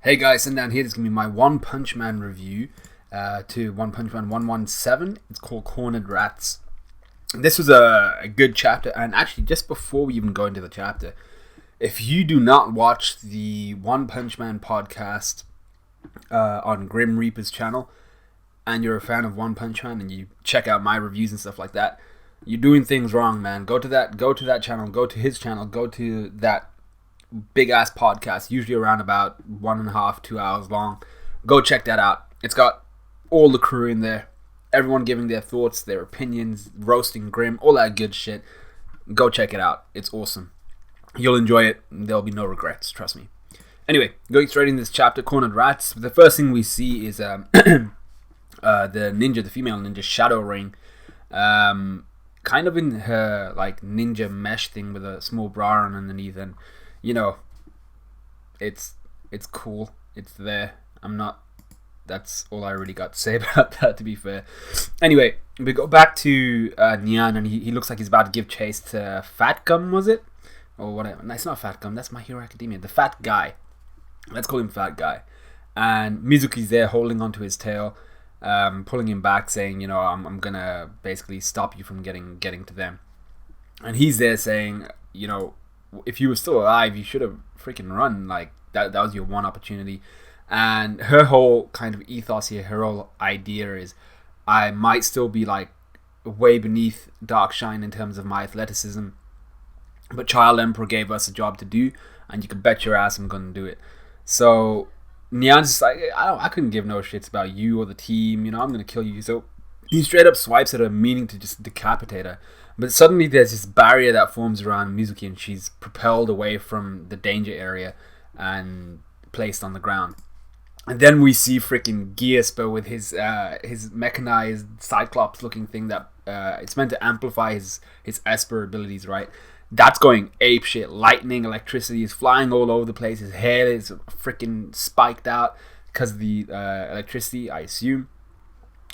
Hey guys, and down here, this is going to be my One Punch Man review to One Punch Man 117. It's called Cornered Rats. This was a good chapter, and actually, just before we even go into the chapter, if you do not watch the One Punch Man podcast on Grim Reaper's channel, and you're a fan of One Punch Man, and you check out my reviews and stuff like that, you're doing things wrong, man. Go to that channel, go to his channel, go to that big ass podcast, usually around about 1.5 2 hours long. Go check that out. It's got all the crew in there, everyone giving their thoughts, their opinions, roasting Grim, all that good shit. Go check it out. It's awesome. You'll enjoy it. There'll be no regrets, trust me. Anyway, going straight into this chapter, Cornered Rats. The first thing we see is the female ninja, Shadow Ring, kind of in her like ninja mesh thing with a small bra on underneath, and you know, it's cool. It's there. That's all I really got to say about that, to be fair. Anyway, we go back to Nyan, and he looks like he's about to give chase to Fat Gum, was it? Or whatever. No, it's not Fat Gum. That's My Hero Academia. The Fat Guy. Let's call him Fat Guy. And Mizuki's there holding onto his tail, pulling him back, saying, you know, I'm going to basically stop you from getting to them. And he's there saying, you know, if you were still alive, you should have freaking run. Like, that was your one opportunity. And her whole kind of ethos here, her whole idea is, I might still be like way beneath Darkshine in terms of my athleticism, but Child Emperor gave us a job to do, and you can bet your ass I'm gonna do it. So Nyan's just like, I couldn't give no shits about you or the team, you know, I'm gonna kill you. So he straight up swipes at her, meaning to just decapitate her. But suddenly there's this barrier that forms around Mizuki, and she's propelled away from the danger area and placed on the ground. And then we see freaking Gearsper with his mechanized Cyclops looking thing that it's meant to amplify his Esper abilities, right? That's going ape shit. Lightning, electricity is flying all over the place. His hair is freaking spiked out because of the electricity, I assume.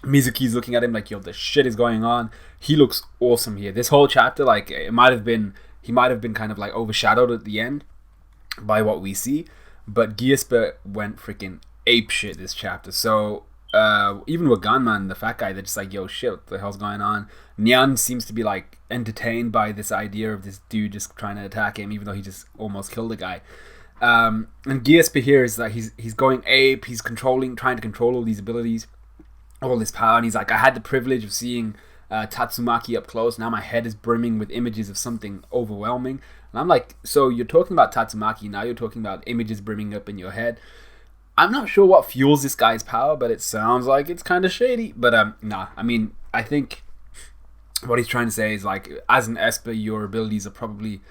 Mizuki's looking at him like, yo, the shit is going on. He looks awesome here. This whole chapter, like, he might have been kind of like overshadowed at the end by what we see, but Gearsper went freaking ape shit this chapter. So even with Gunman, the Fat Guy, they're just like, yo, shit, what the hell's going on? Nyan seems to be like entertained by this idea of this dude just trying to attack him, even though he just almost killed the guy. And Gearsper here is like, he's going ape. He's trying to control all these abilities, all this power, and he's like, I had the privilege of seeing Tatsumaki up close. Now my head is brimming with images of something overwhelming. And I'm like, so you're talking about Tatsumaki, now you're talking about images brimming up in your head. I'm not sure what fuels this guy's power, but it sounds like it's kind of shady. But nah, I mean, I think what he's trying to say is, like, as an Esper, your abilities are probably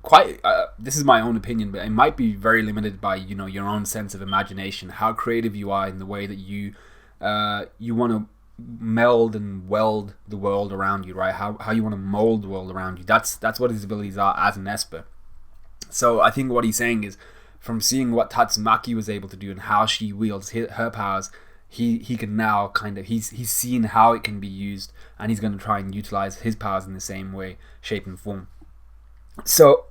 quite this is my own opinion, but it might be very limited by, you know, your own sense of imagination, how creative you are in the way that you want to meld and weld the world around you, right? How you want to mold the world around you. That's what his abilities are as an Esper. So I think what he's saying is, from seeing what Tatsumaki was able to do and how she wields her powers, he can now kind of, he's seen how it can be used, and he's going to try and utilize his powers in the same way, shape and form. So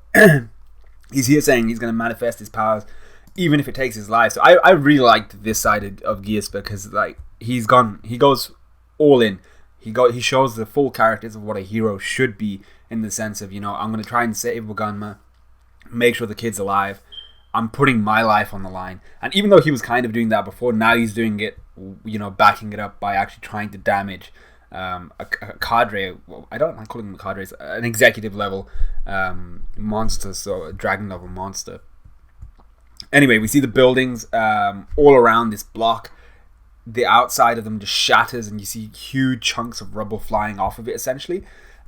he's here saying he's going to manifest his powers even if it takes his life. So I really liked this side of Gearsper, because like he goes all in. He shows the full characters of what a hero should be, in the sense of, you know, I'm going to try and save Waganma, make sure the kid's alive. I'm putting my life on the line. And even though he was kind of doing that before, now he's doing it, you know, backing it up by actually trying to damage a cadre. Well, I don't like calling them cadres, an executive level monster, so a dragon level monster. Anyway, we see the buildings all around this block. The outside of them just shatters, and you see huge chunks of rubble flying off of it, essentially.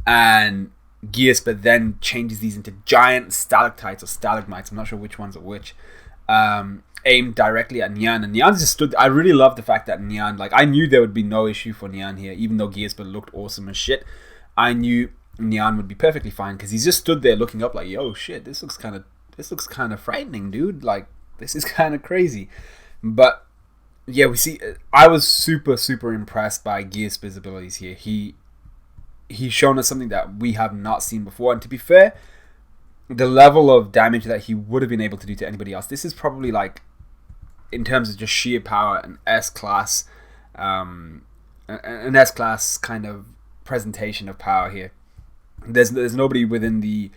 And Gearsper then changes these into giant stalactites or stalagmites, I'm not sure which ones are which, aimed directly at Nyan. And Nyan just stood. I really love the fact that Nyan, like, I knew there would be no issue for Nyan here, even though Gearsper looked awesome as shit. I knew Nyan would be perfectly fine, because he's just stood there looking up like, yo, shit, this looks kind of frightening, dude. Like, this is kind of crazy. But yeah, we see, I was super impressed by Gearsper's abilities here. He's shown us something that we have not seen before, and to be fair, the level of damage that he would have been able to do to anybody else, this is probably like in terms of just sheer power, an S class kind of presentation of power here. There's nobody within the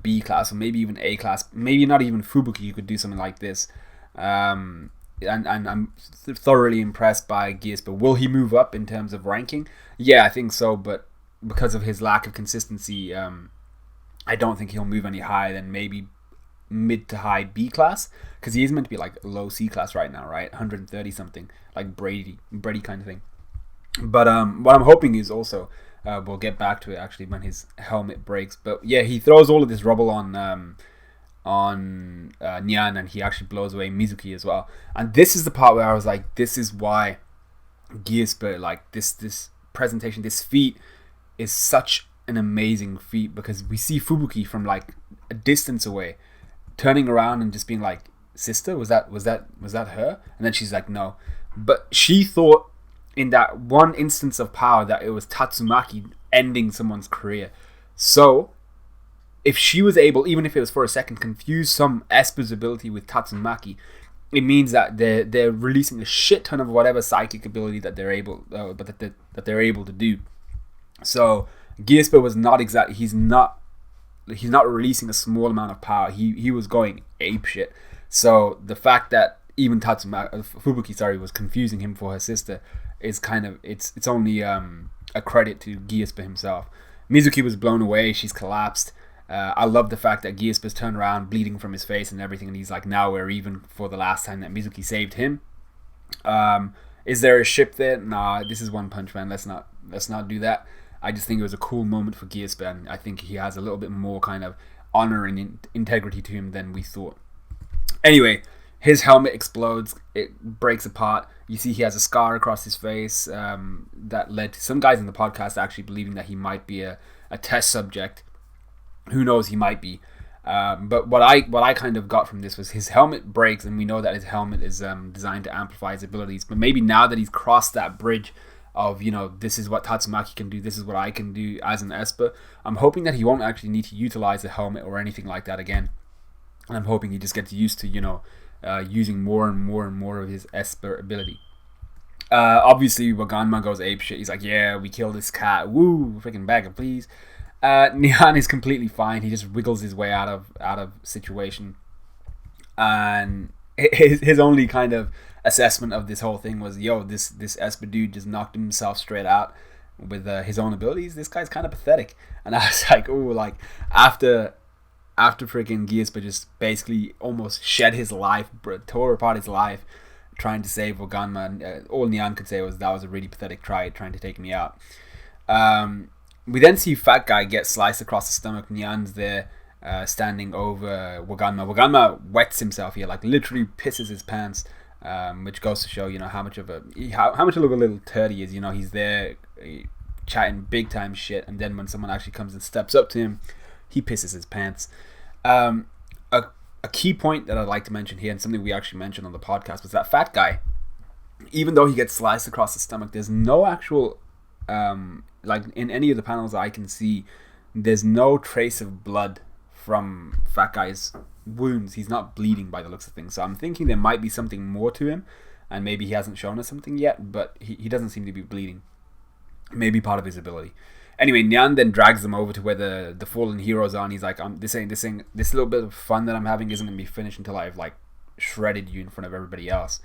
B class, or maybe even A class, maybe not even Fubuki, you could do something like this. And I'm thoroughly impressed by Geass, but will he move up in terms of ranking? Yeah, I think so, but because of his lack of consistency, I don't think he'll move any higher than maybe mid to high B class, because he is meant to be like low C class right now, right? 130 something, like Brady kind of thing. But what I'm hoping is also, we'll get back to it actually when his helmet breaks. But yeah, he throws all of this rubble on Nyan, and he actually blows away Mizuki as well. And this is the part where I was like, this is why Geass, like this presentation, this feat is such an amazing feat, because we see Fubuki from like a distance away turning around and just being like, sister, was that her? And then she's like, no. But she thought in that one instance of power that it was Tatsumaki ending someone's career. So if she was able, even if it was for a second, confuse some Esper's ability with Tatsumaki, it means that they're releasing a shit ton of whatever psychic ability that they're able that they're able to do. So Geass was not exactly, he's not releasing a small amount of power. He was going apeshit. So the fact that even Fubuki was confusing him for her sister is kind of, it's only a credit to Geass himself. Mizuki was blown away. She's collapsed. I love the fact that Geass turned around bleeding from his face and everything, and he's like, now we're even for the last time that Mizuki saved him. Is there a ship there? Nah, this is One Punch Man. Let's not do that. I just think it was a cool moment for Geass, and I think he has a little bit more kind of honor and integrity to him than we thought. Anyway, his helmet explodes. It breaks apart. You see he has a scar across his face that led to some guys in the podcast actually believing that he might be a test subject. Who knows, he might be. But what I kind of got from this was his helmet breaks, and we know that his helmet is designed to amplify his abilities. But maybe now that he's crossed that bridge of, this is what Tatsumaki can do, this is what I can do as an Esper, I'm hoping that he won't actually need to utilize the helmet or anything like that again. And I'm hoping he just gets used to, using more and more of his Esper ability. Obviously, Waganma goes apeshit. He's like, yeah, we killed this cat. Woo, freaking bag of please. Nyan is completely fine. He just wiggles his way out of situation. And his only kind of assessment of this whole thing was, this Esper dude just knocked himself straight out with his own abilities. This guy's kind of pathetic. And I was like, ooh, like after freaking Geass, but just basically almost shed his life, tore apart his life, trying to save Waganma. And all Nyan could say was, that was a really pathetic try, trying to take me out. We then see Fat Guy get sliced across the stomach. Nyan's there, standing over Waganma. Waganma wets himself here, like literally pisses his pants, which goes to show, how much of a little turd he is. He's there chatting big time shit, and then when someone actually comes and steps up to him, he pisses his pants. A key point that I'd like to mention here, and something we actually mentioned on the podcast, was that Fat Guy, even though he gets sliced across the stomach, there's no actual like in any of the panels I can see, there's no trace of blood from Fat Guy's wounds. He's not bleeding by the looks of things. So I'm thinking there might be something more to him, and maybe he hasn't shown us something yet, but he doesn't seem to be bleeding. Maybe part of his ability. Anyway, Nyan then drags them over to where the fallen heroes are, and he's like, this little bit of fun that I'm having isn't going to be finished until I've like shredded you in front of everybody else.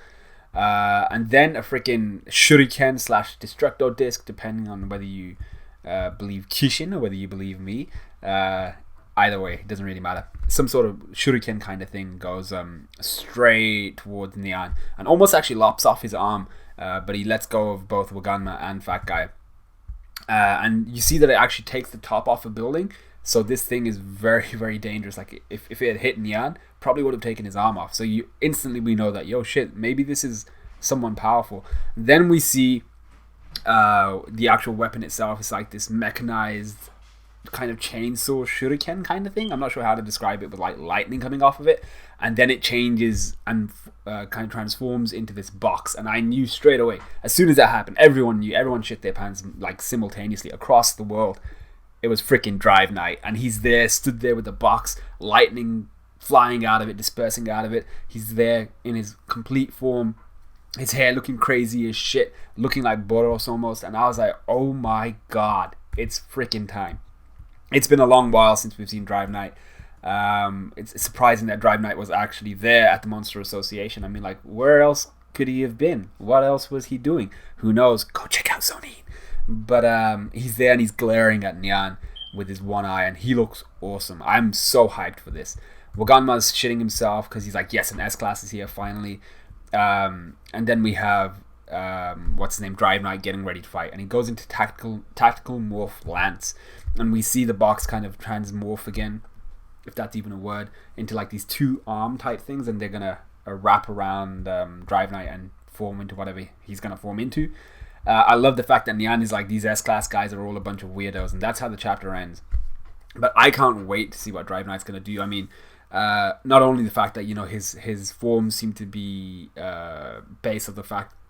And then a freaking shuriken / destructo disc, depending on whether you believe Kishin or whether you believe me. Either way, it doesn't really matter. Some sort of shuriken kind of thing goes straight towards Nyan and almost actually lops off his arm, but he lets go of both Waganma and Fat Guy. And you see that it actually takes the top off a building. So this thing is very, very dangerous. Like if it had hit Nyan, probably would have taken his arm off. So we know that, shit, maybe this is someone powerful. Then we see the actual weapon itself is like this mechanized kind of chainsaw shuriken kind of thing. I'm not sure how to describe it, but like lightning coming off of it. And then it changes and kind of transforms into this box. And I knew straight away, as soon as that happened, everyone shit their pants like simultaneously across the world. It was freaking Drive Night, and he's there, stood there with the box, lightning flying out of it, dispersing out of it. He's there in his complete form. His hair looking crazy as shit, looking like Boros almost. And I was like, oh my god, it's freaking time. It's been a long while since we've seen Drive Knight. It's surprising that Drive Knight was actually there at the Monster Association. I mean, like, where else could he have been? What else was he doing? Who knows? Go check out Zonin. But he's there and he's glaring at Nyan with his one eye, and he looks awesome. I'm so hyped for this. Waganma's shitting himself because he's like, yes, an S-Class is here finally. And then we have what's his name, Drive Knight, getting ready to fight, and he goes into tactical morph Lance, and we see the box kind of transmorph again, if that's even a word, into like these two arm type things, and they're gonna wrap around Drive Knight and form into whatever he's gonna form into. I love the fact that Nyan is like, these S-Class guys are all a bunch of weirdos, and that's how the chapter ends. But I can't wait to see what Drive Knight's gonna do. I mean, not only the fact that, you know, his forms seem to be based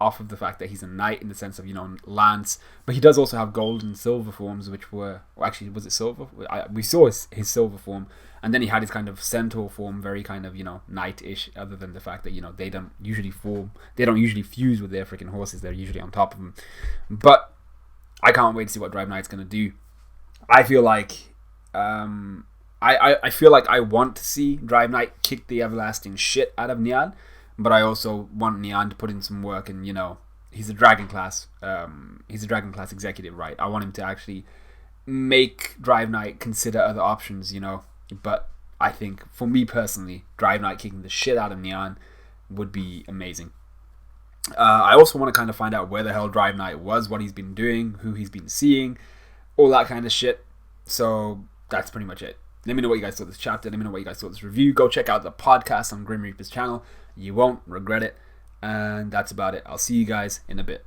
off of the fact that he's a knight in the sense of, you know, Lance, but he does also have gold and silver forms, which were, well, actually, was it silver? We saw his silver form, and then he had his kind of centaur form, very kind of, you know, knight-ish, other than the fact that, you know, they don't usually fuse with their freaking horses. They're usually on top of them. But I can't wait to see what Drive Knight's gonna do. I feel like I feel like I want to see Drive Knight kick the everlasting shit out of Nyan, but I also want Nyan to put in some work, and, you know, he's a Dragon Class executive, right? I want him to actually make Drive Knight consider other options, you know. But I think, for me personally, Drive Knight kicking the shit out of Nyan would be amazing. I also want to kind of find out where the hell Drive Knight was, what he's been doing, who he's been seeing, all that kind of shit. So that's pretty much it. Let me know what you guys thought of this chapter. Let me know what you guys thought of this review. Go check out the podcast on Grim Reaper's channel. You won't regret it. And that's about it. I'll see you guys in a bit.